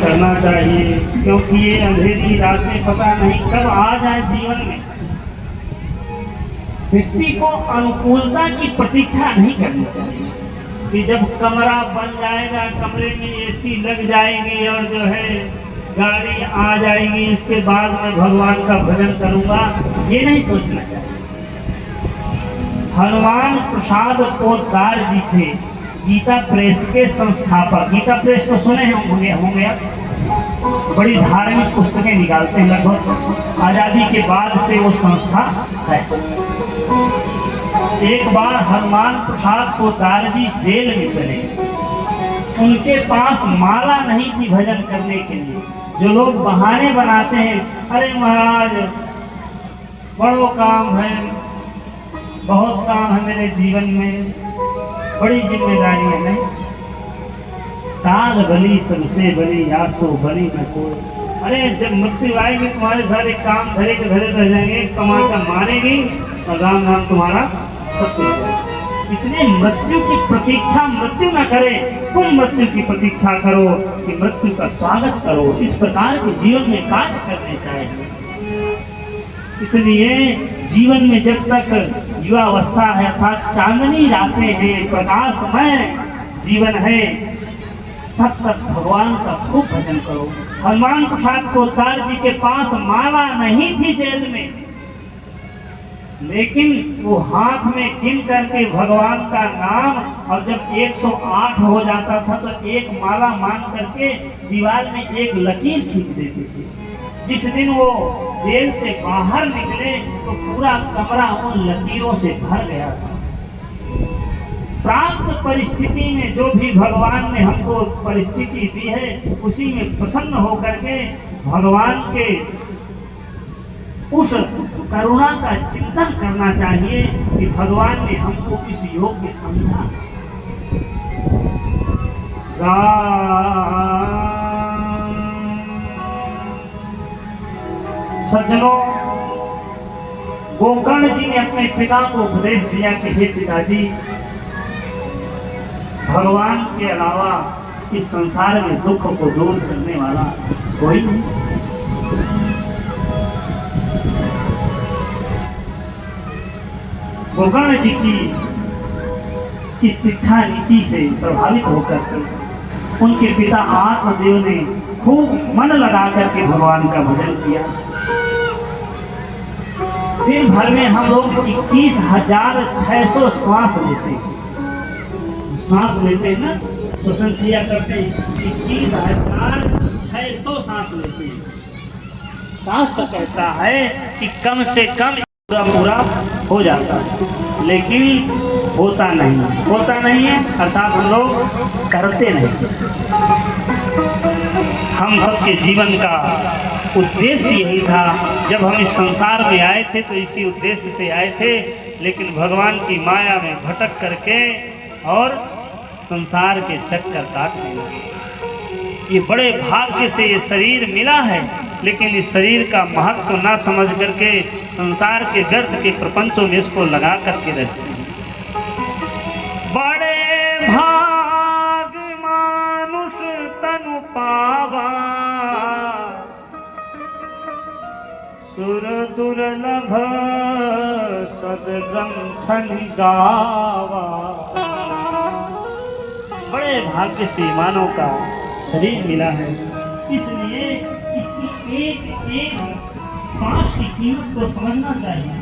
करना चाहिए, क्योंकि ये अंधेरी रातें पता नहीं कब आ जाए जीवन में। व्यक्ति को अनुकूलता की प्रतीक्षा नहीं करनी चाहिए कि जब कमरा बन जाएगा, कमरे में एसी लग जाएगी और जो है गाड़ी आ जाएगी, इसके बाद मैं भगवान का भजन करूंगा, ये नहीं सोचना चाहिए। हनुमान प्रसाद पोद्दार जी थे, गीता प्रेस के संस्थापक। गीता प्रेस को सुने होंगे आप, बड़ी धार्मिक पुस्तकें निकालते हैं, लगभग आजादी के बाद से वो संस्था है। एक बार हनुमान प्रसाद पोद्दार जी जेल में चले, उनके पास माला नहीं थी भजन करने के लिए। जो लोग बहाने बनाते हैं, अरे महाराज बड़ो काम है, बहुत काम है मेरे जीवन में, बड़ी जिम्मेदारी है। नहीं, ताल बली सबसे बली, आसो बली न कोई। अरे जब मृत्यु आएगी तुम्हारे सारे काम धरे के धरे रह जाएंगे, कमाता मारेगी और राम नाम तुम्हारा सब कुछ। इसलिए मृत्यु की प्रतीक्षा मृत्यु न करे, तुम मृत्यु की प्रतीक्षा करो कि मृत्यु का स्वागत करो। इस प्रकार के जीवन में कार्य करने चाहिए। इसलिए जीवन में जब तक युवावस्था है, अर्थात चांदनी रातें हैं, प्रकाशमय जीवन है, तब तक भगवान का खूब भजन करो। हनुमान प्रसाद पोद्दार जी के पास माला नहीं थी जेल में, लेकिन वो हाथ में गिन करके भगवान का नाम, और जब 108 हो जाता था तो एक माला मान करके दीवार में एक लकीर खींच देते थे। जिस दिन वो जेल से बाहर निकले तो पूरा कमरा उन लकीरों से भर गया था। प्राप्त परिस्थिति में जो भी भगवान ने हमको परिस्थिति दी है, उसी में प्रसन्न होकर के भगवान के उस करुणा का चिंतन करना चाहिए कि भगवान ने हमको इस योग में समझा। सज्जनों, गोकर्ण जी ने अपने पिता को उपदेश दिया कि हे पिताजी, भगवान के अलावा इस संसार में दुख को दूर करने वाला कोई नहीं। गोकर्ण जी की इस शिक्षा नीति से प्रभावित होकर उनके पिता आत्मदेव ने खूब मन लगा करके भगवान का भजन किया। दिन भर में हम लोग 21,600 श्वास लेते हैं। सांस लेते हैं ना, श्वसन क्रिया करते हैं, 21,600 सांस लेते हैं। सांस तो कहता है कि कम से कम पूरा हो जाता है, लेकिन होता नहीं है, अर्थात हम लोग करते नहीं। हम सबके जीवन का उद्देश्य यही था। जब हम इस संसार में आए थे तो इसी उद्देश्य से आए थे, लेकिन भगवान की माया में भटक करके और संसार के चक्कर काटने लगे। ये बड़े भाग्य से ये शरीर मिला है, लेकिन इस शरीर का महत्व ना समझ करके संसार के व्यर्थ के प्रपंचों में इसको लगा करके रहते हैं। बड़े भाग मानुष तनु पावा, सुर दुर्लभ सदग्रंथन गावा। बड़े भाग्य से मानव का शरीर मिला है, इसलिए इसकी एक एक सांस की कीमत को समझना चाहिए।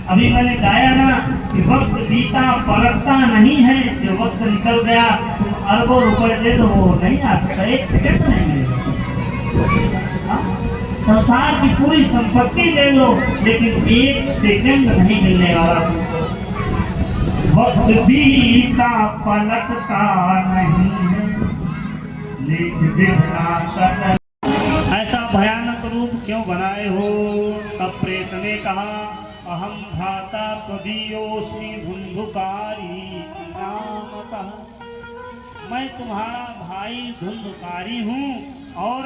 अभी मैंने गाया ना कि वक्त बीता पलटता नहीं है, जो वक्त निकल गया तुम अरबों रुपए दे दो वो नहीं आ सकता, एक सेकंड नहीं मिलेगा। संसार की पूरी संपत्ति ले लो, लेकिन एक सेकंड नहीं मिलने वाला। वक्त बीता पलटता नहीं है, लिख देना कदर। ऐसा भयानक रूप क्यों बनाए हो? तब प्रेत ने कहा, अहम भ्राता त्वदीयोऽस्मि धुंधुकारी नामतः। मैं तुम्हारा भाई धुंधुकारी हूँ और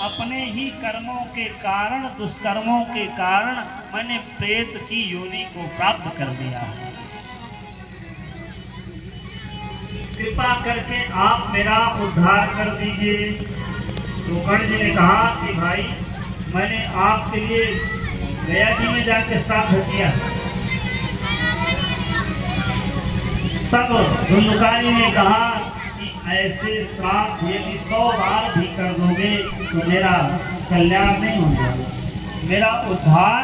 अपने ही कर्मों के कारण, दुष्कर्मों के कारण मैंने प्रेत की योनि को प्राप्त कर दिया है। कृपा करके आप मेरा उद्धार कर दीजिए। तो कर्ण जी ने कहा कि भाई मैंने आपके लिए गया जी में जाके श्राद्ध किया। तब धुंधकारी ने कहा कि ऐसे श्राद्ध यदि 100 बार भी कर दोगे तो मेरा कल्याण नहीं होगा, मेरा उद्धार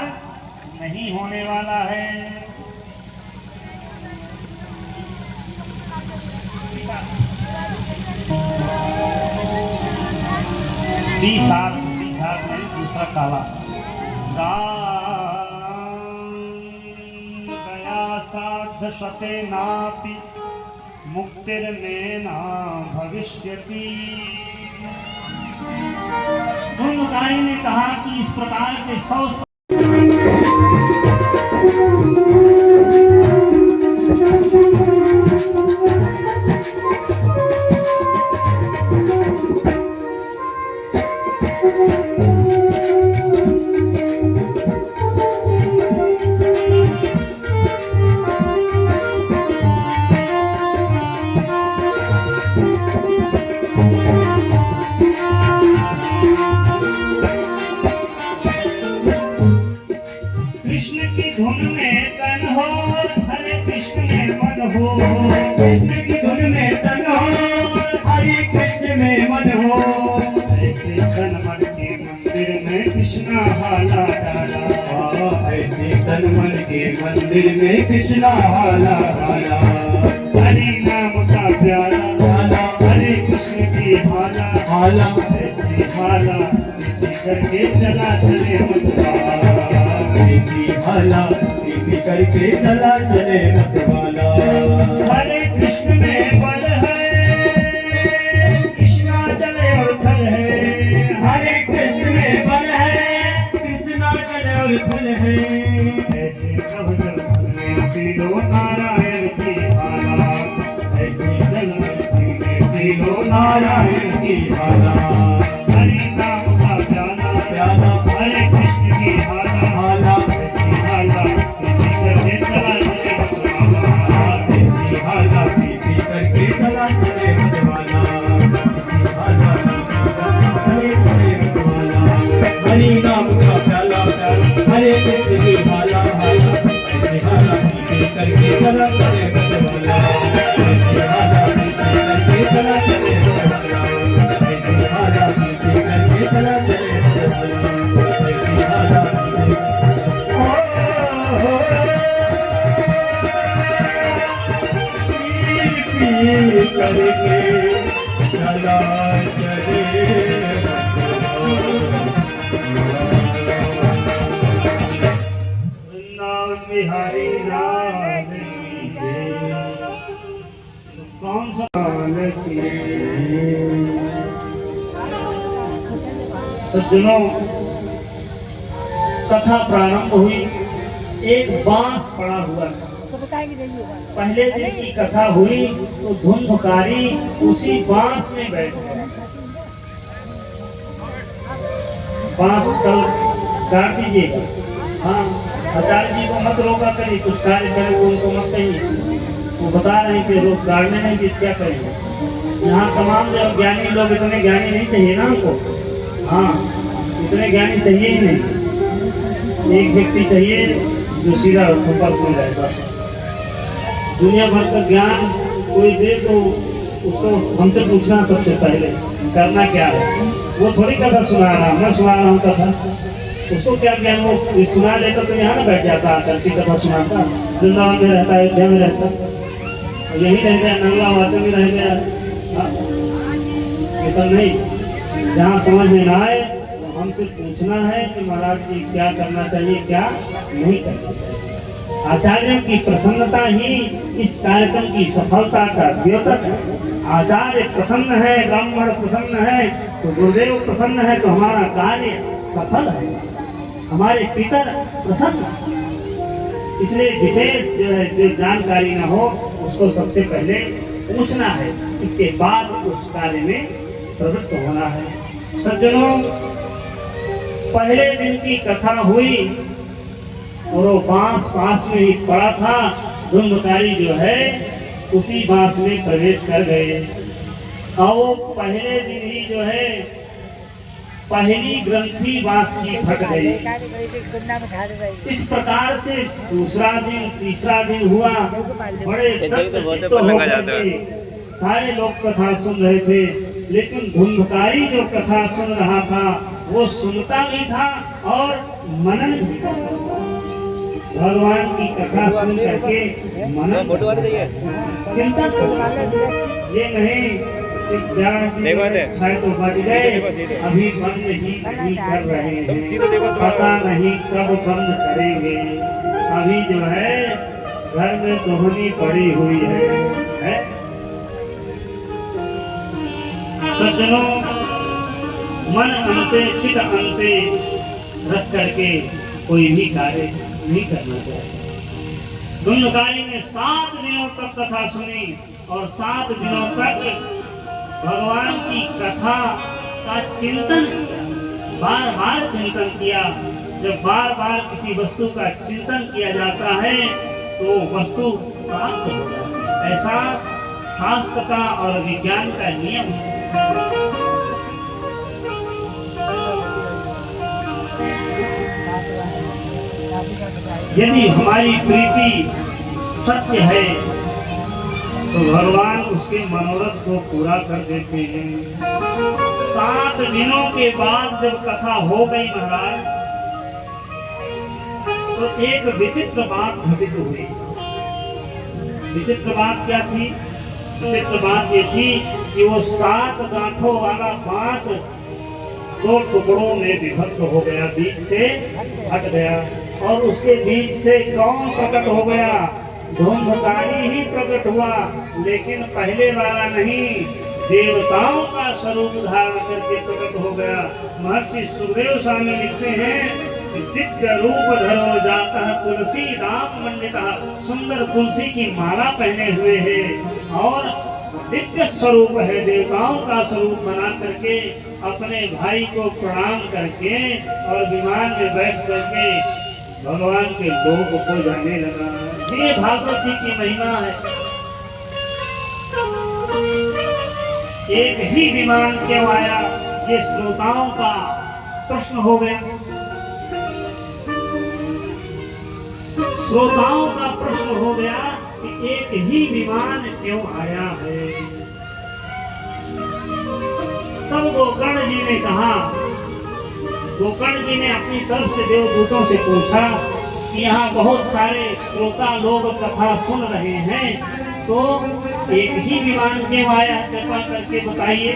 नहीं होने वाला है। तीसार में दूसरा काला दया साध सते नापि मुक्तिर्मेना भविष्यति। धुंधकारी ने कहा कि इस प्रकार के 100 कृष्ण की धुन में तन हो, हरे कृष्ण में मन हो, कृष्ण की धुन में तन हो, हरे कृष्ण में मन हो। ऐसे तन मन के मंदिर में कृष्णा हाला डाला, ऐसे तन मन के मंदिर में कृष्णा हाला हाला। हरि नाम का प्यारा हरे कृष्ण की हाला हाला ऐसी हाला इसी करके चला चले मतवाला, हाला इसी करके चला चले मतवाला। हरे कृष्ण में बल है, कृष्णा चले और फल है। हरे कृष्ण में बल है, कृष्णा चले और फल है। ऐसे सब जल फल में पी लो नारायण की हाला, ऐसे जल में पी लो नारायण की हाला। हरि नाम का प्याला हरे कृष्ण की हाला हाला ऐसी हाला इसी करके चला चले मतवाला। हाला पी करके चला चले मतवाला। हाला चले चले मतवाला। हरि नाम का प्याला हरे कृष्ण की हाला हाला ऐसे हाला पी करके चला चले मतवाला। ऐसे हाला पी करके चला चले मतवाला। ऐसे हाला पी करके चला चले मतवाला। ऐसे हाला करके चला चले वृंदावन बिहारी लाल की जय। कौन सा लाल की सज्जनों, कथा प्रारंभ हुई। एक बांस पड़ा हुआ था। पहले दिन की कथा हुई तो धुंधकारी उसी बांस में बैठ गया। बांस कल काट दीजिएगा। हाँ, आचार्य जी को मत रोका करिए, कुछ कार्य करें तो उनको मत कहिए। वो बता रहे हैं कि लोग काटने नहीं कि क्या करेंगे। यहाँ तमाम जो ज्ञानी लोग, इतने ज्ञानी नहीं चाहिए ना हमको। हाँ, इतने ज्ञानी चाहिए ही नहीं। एक व्यक्ति चाहिए जो सीधा संपर्क में रहे। बस दुनिया भर का ज्ञान कोई दे तो उसको हमसे पूछना सबसे पहले करना क्या है। वो थोड़ी कथा सुना रहा, मैं सुना रहा हूँ कथा, उसको क्या ज्ञान। वो सुना लेता तो यहाँ ना बैठ जाता, आकर की कथा सुनाता। वृंदावन में रहता, अयोध्या में रहता, यही रह गया, नंगा वाचन में रह गया। ऐसा नहीं, जहाँ समझ में ना आए तो हमसे पूछना है कि महाराज जी क्या करना चाहिए, क्या नहीं करना चाहिए। आचार्य की प्रसन्नता ही इस कार्यक्रम की सफलता का द्योतक है। आचार्य प्रसन्न है, ब्राह्मण प्रसन्न है, तो गुरुदेव प्रसन्न है, तो हमारा कार्य सफल है, हमारे पितर प्रसन्न है। इसलिए विशेष जो है, जो जानकारी न हो उसको सबसे पहले पूछना है, इसके बाद उस कार्य में प्रवृत्त होना है। सज्जनों, पहले दिन की कथा हुई और वो बांस पास में ही पड़ा था। धुंधकारी जो है उसी बांस में प्रवेश कर गए और वो पहले दिन ही जो है पहली ग्रंथि बांस की फट गई। इस प्रकार से दूसरा दिन तीसरा दिन हुआ। बड़े तत्वचित्त होकर के सारे लोग कथा सुन रहे थे, लेकिन धुंधकारी जो कथा सुन रहा था वो सुनता भी था और मनन भी करता था। भगवान की कथा सुन करके मनन चिंता ये नहीं शायद तो बच गए, अभी बंद ही नहीं कर रहे हैं, पता नहीं कब बंद करेंगे। अभी जो है घर में दोहनी पड़ी हुई है? सज्जनों, मन अंते चित अंते रख करके कोई भी कार्य नहीं करना चाहिए। धुंधकारी ने 7 दिनों तक कथा सुनी और 7 दिनों तक भगवान की कथा का चिंतन किया, बार बार चिंतन किया। जब बार बार किसी वस्तु का चिंतन किया जाता है तो वस्तु प्राप्त हो जाती है। ऐसा शास्त्र का और विज्ञान का नियम है। यदि हमारी प्रीति सत्य है तो भगवान उसके मनोरथ को पूरा कर देते हैं। 7 दिनों के बाद जब कथा हो गई महाराज, तो एक विचित्र बात घटित हुई। विचित्र बात क्या थी? विचित्र बात ये थी कि वो 7 गांठों वाला बांस 2 टुकड़ों में विभक्त हो गया, बीच से हट गया। और उसके बीच से कौन प्रकट हो गया? धुंधकारी ही प्रकट हुआ, लेकिन पहले वाला नहीं, देवताओं का स्वरूप धारण करके प्रकट हो गया। महर्षि सुखदेव स्वामी लिखते हैं, दिव्य रूप धरो जाता तुलसी राम मंडिता, सुंदर तुलसी की माला पहने हुए है और दिव्य स्वरूप है। देवताओं का स्वरूप बना करके अपने भाई को प्रणाम करके और विमान में बैठ करके भगवान के लोक को जाने लगा। ये भागवत जी की महिमा है। एक ही विमान क्यों आया, ये श्रोताओं का प्रश्न हो गया। श्रोताओं का प्रश्न हो गया कि एक ही विमान क्यों आया है। तब गोकर्ण जी ने कहा, गोकर्ण जी ने अपनी तरफ से देवदूतों से पूछा कि यहाँ बहुत सारे श्रोता लोग कथा सुन रहे हैं, तो एक ही विमान क्यों आया, कृपा करके बताइए।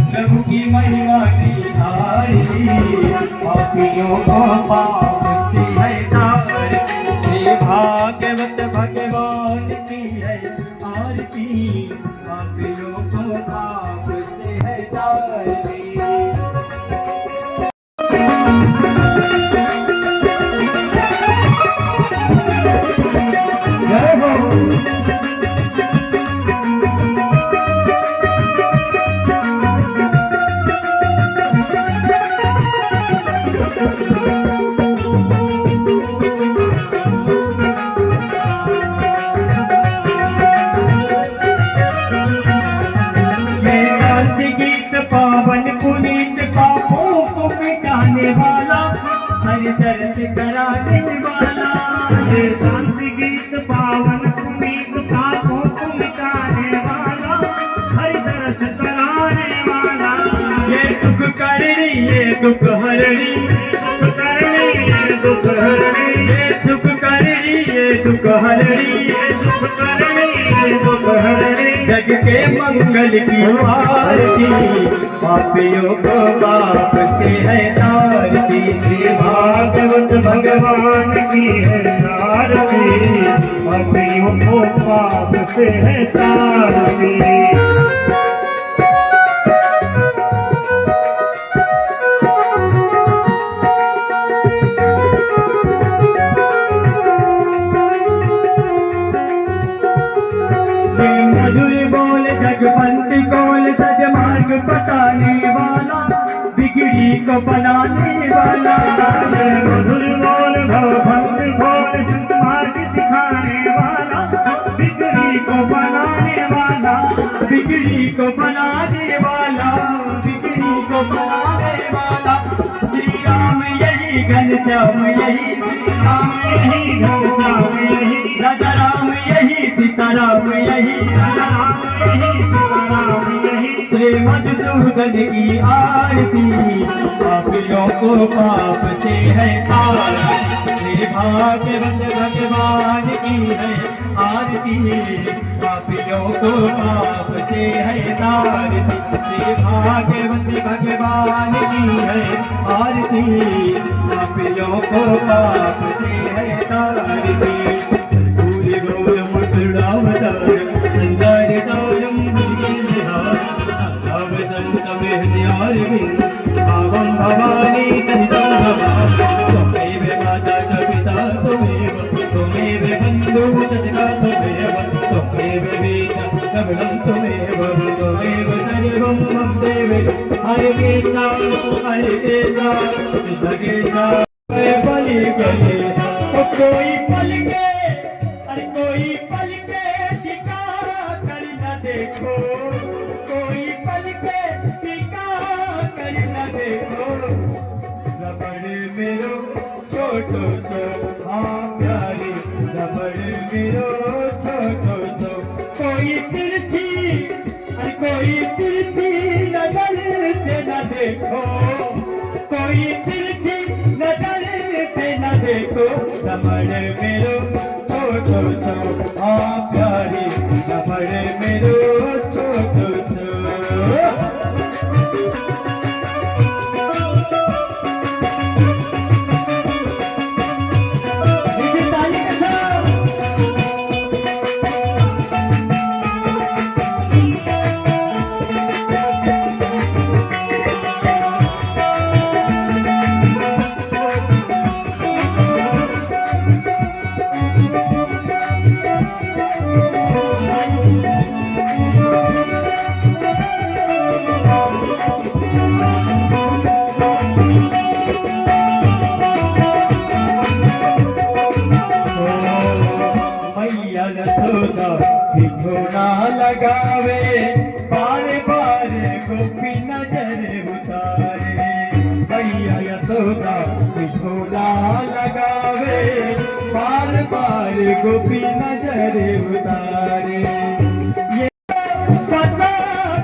प्रभु की महिमा की धारी, पापियों को पाप की है धार। भागवत भगवान की है आरती, पापियों को पाप से है धारी। जय हो। दर्द कराने वाला, ये शांति गीत पावन पुनीत पापों को मिटाने वाला, हरि दर्द कराने वाला। ये दुख करनी, ये दुख हरणी, सुख करनी, ये दुख हरणी, ये सुख करनी, ये दुख हरणी, ये सुख करनी, ये दुख हरणी। जग के मंगल की आरती, पापियों को पाप से है तारती। भागवत भगवान की है आरती, पापियों को पाप से है तारती। मधुर बोल जगवंती कोल, सज मार्ग बताने वाला, को बनाने वाला, मधुर बोल भव भंग खोल संत मार्ग दिखाने वाला, बिगड़ी को बनाने वाला, बिगड़ी को बनाने वाला, बिगड़ी को बनाने वाला। श्री राम यही घनश्याम यही, श्री राम यही घनश्याम यही, राजा राम यही, सीताराम यही, राजा राम यही, सीताराम यही। श्री मधुसूदन की आरती, पापियों को पाप से है आरती। श्री भाग्यवंत भगवान की है आरती, पापियों को पाप से है तारती। श्री भाग्यवंत भगवान की है आरती, पापियों को पाप से है तारती। सूर्य गौरम कृणावतारम संसार सारम भावं भवानी सहितं त्वमेव माता च पिता त्वमेव, त्वमेव बन्धुः सखा त्वमेव, त्वमेव वेदा सबलं त्वमेव, त्वमेव सर्वं मम देव। हरे कृष्णा हरे कृष्णा कृष्ण कृष्णा बलि गले। कोई पल के, अरे कोई पल के टिका कर न देखो, कोई पल के टिका कर न देखो। रबड़ मेरो छोटो सो हाँ प्यारे, रबड़ मेरो छोटो सो। कोई तिरछी, अरे कोई तिरछी नजर से न देखो, कोई तिरछी नजर से न देखो। रबड़ मेरो छोटो सो हाँ प्यारे, रबड़ मेरो छोटो सो। लगावे बार बार गोपी नजर उतारे, भैया यशोदा बिछोना लगावे बार बार गोपी नजर उतारे। ये पता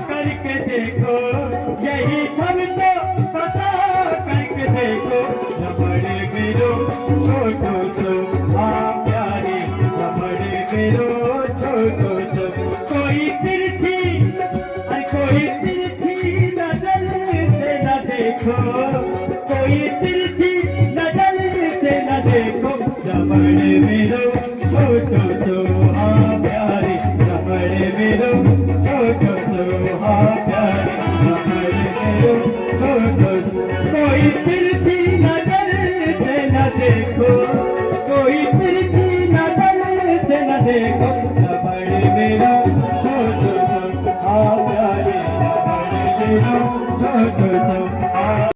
करके देखो, यही सब तो पता करके देखो। रबड़ मेरो छोटो सो हाँ प्यारे, रबड़ मेरो छोटो सो। कोई तिरछी, अरे कोई तिरछी नजर से न देखो, कोई तिरछी नजर से न देखो। रबड़ मेरो छोटो सो हाँ प्यारे, रबड़ मेरो छोटो सो हाँ प्यारे, रबड़ मेरो छोटो सो। कोई तिरछी नजर से न देखो।